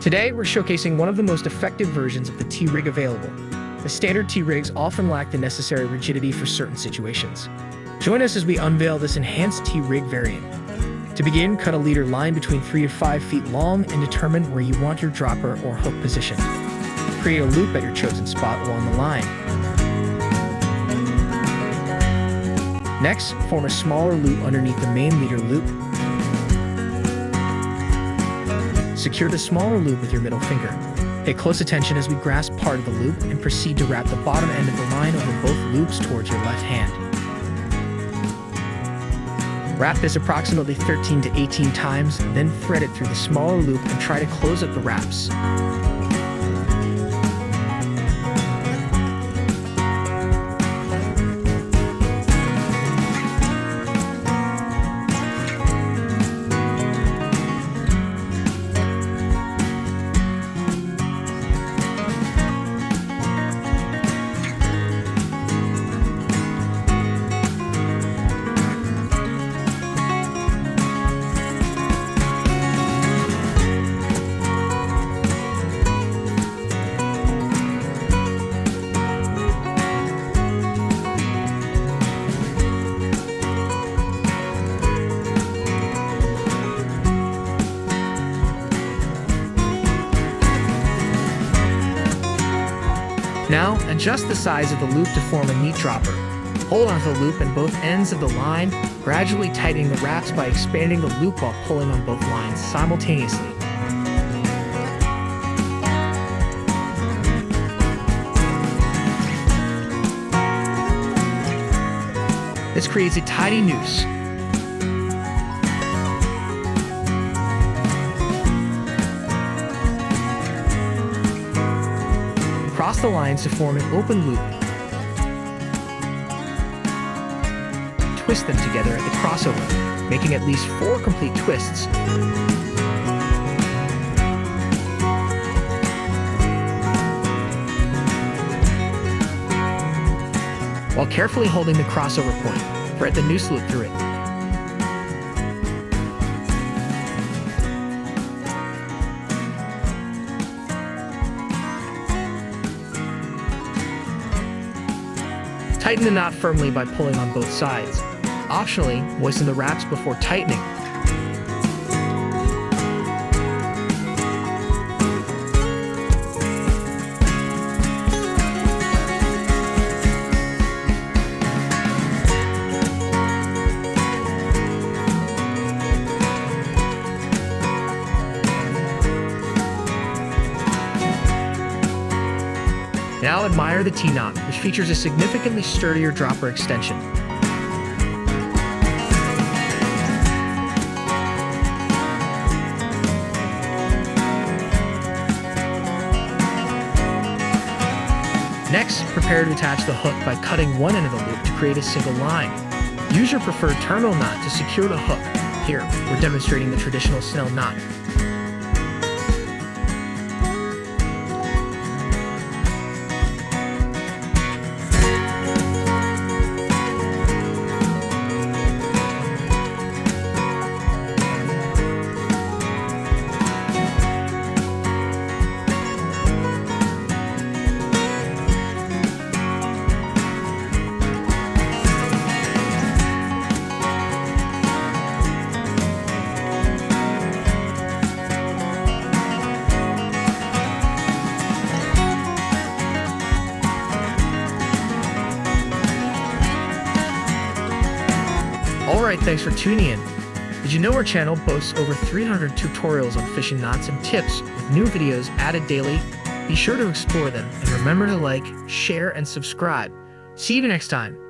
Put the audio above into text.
Today, we're showcasing one of the most effective versions of the T-rig available. The standard T-rigs often lack the necessary rigidity for certain situations. Join us as we unveil this enhanced T-rig variant. To begin, cut a leader line between 3 to 5 feet long and determine where you want your dropper or hook positioned. Create a loop at your chosen spot along the line. Next, form a smaller loop underneath the main leader loop. Secure the smaller loop with your middle finger. Pay close attention as we grasp part of the loop and proceed to wrap the bottom end of the line over both loops towards your left hand. Wrap this approximately 13 to 18 times, then thread it through the smaller loop and try to close up the wraps. Now, adjust the size of the loop to form a neat dropper. Hold onto the loop and both ends of the line, gradually tightening the wraps by expanding the loop while pulling on both lines simultaneously. This creates a tidy noose. Cross the lines to form an open loop. Twist them together at the crossover, making at least 4 complete twists. While carefully holding the crossover point, thread the noose loop through it. Tighten the knot firmly by pulling on both sides. Optionally, moisten the wraps before tightening. Now admire the T-knot, which features a significantly sturdier dropper extension. Next, prepare to attach the hook by cutting one end of the loop to create a single line. Use your preferred terminal knot to secure the hook. Here, we're demonstrating the traditional Snell knot. Alright, thanks for tuning in. Did you know our channel boasts over 300 tutorials on fishing knots and tips with new videos added daily? Be sure to explore them and remember to like, share, and subscribe. See you next time.